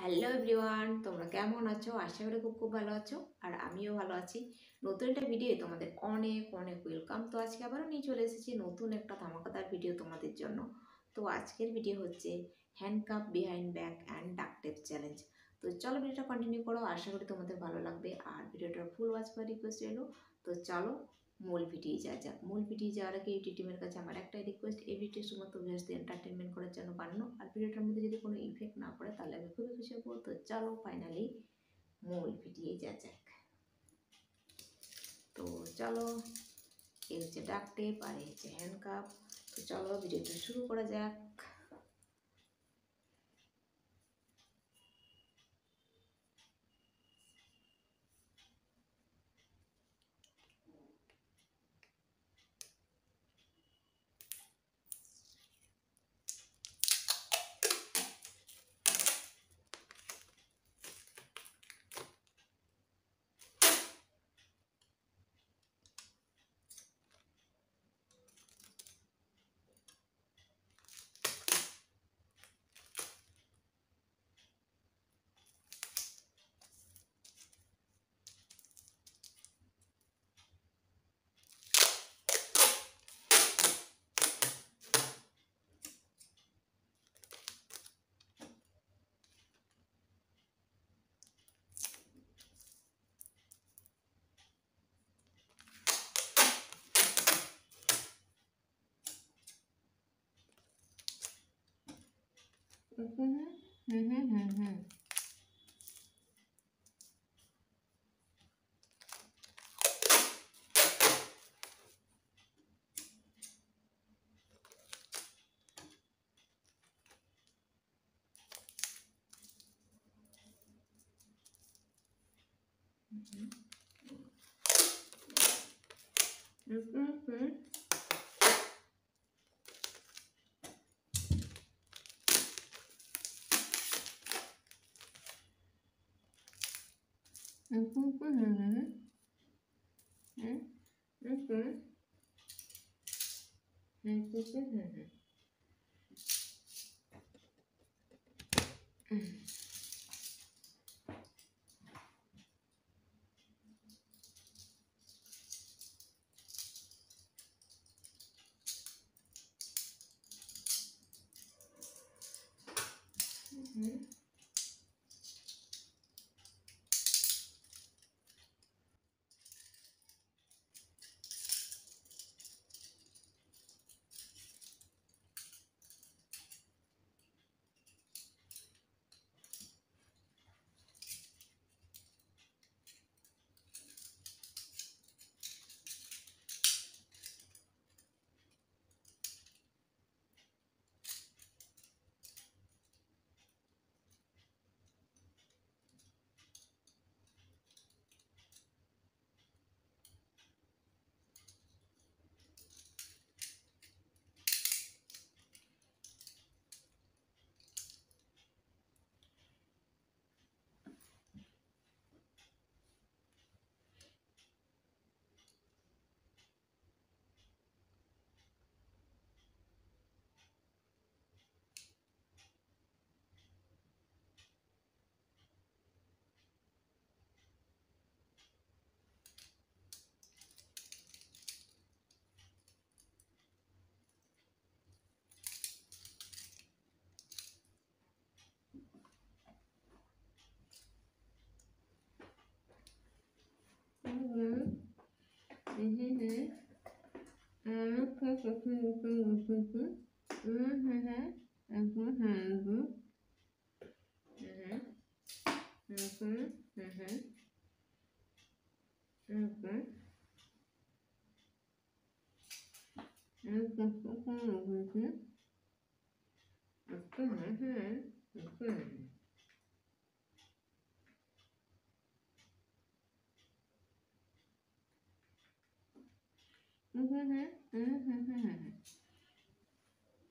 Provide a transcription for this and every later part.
Hello everyone, তোমরা কেমন আছো? আশা করি খুব ভালো আছো। আর আমিও ভালো আছি। নতুন একটা ভিডিও তোমাদের অনেক অনেক ওয়েলকাম। তো আজকে আবারও নিয়ে চলে এসেছি নতুন একটা ধামাকাদার ভিডিও তোমাদের জন্য। তো আজকের ভিডিও হচ্ছে handcuff behind back and duck tape challenge. তো চলো ভিডিওটা কন্টিনিউ করো, আশা করি তোমাদের ভালো লাগবে। আর ভিডিওটা ফুল ওয়াচ করার রিকোয়েস্ট এলো। তো চলো মূল ভিডিও যাক। মূল ভিডিও যাওয়ার আগে ইউটিউব টিমের কাছে আমার একটাই রিকোয়েস্ট, এই ভিডিওটি শুধুমাত্র ভিউয়ার্সদের এন্টারটেনমেন্ট করার জন্য বানানো। আর ভিডিওটার মধ্যে যদি কোনো ইফেক্ট না পড়ে তাহলে আমি খুবই খুশি হবো। তো চলো ফাইনালি মূল ভিডিও যাক। তো চলো, এই হচ্ছে ডাক টেপ আর এই হচ্ছে হ্যান্ডকাপ। তো চলো ভিডিওটা শুরু করা যাক। হুম হুম হুম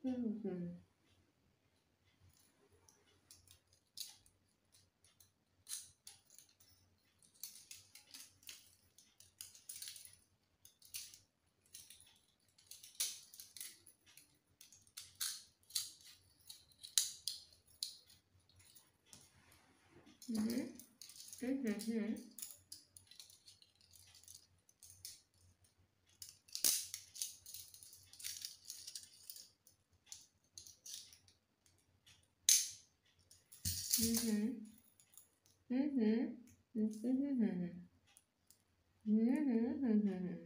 হুম হুম হুম হুম হুম হুম হুম হুম হুম হুম হুম হুম হুম হুম হুম হুম হুম হুম হুম।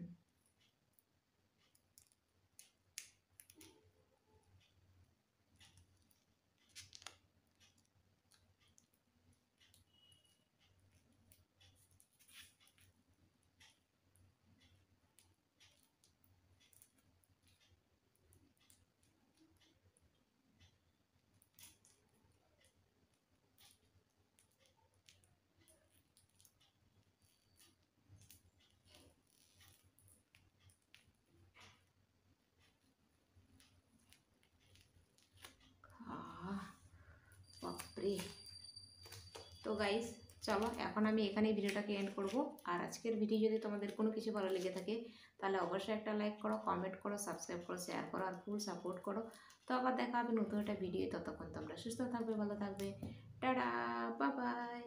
আহ, বাপরে। তো গাইস, চলো এখন আমি এখানেই ভিডিওটাকে এন্ড করব। আর আজকের ভিডিও যদি তোমাদের কোনো কিছু ভালো লেগে থাকে তাহলে অবশ্যই একটা লাইক করো, কমেন্ট করো, সাবস্ক্রাইব করো, শেয়ার করো আর ফুল সাপোর্ট করো। তো আবার দেখা হবে নতুন একটা ভিডিও। ততক্ষণ তোমরা সুস্থ থাকবে, ভালো থাকবে। Tata, bye bye.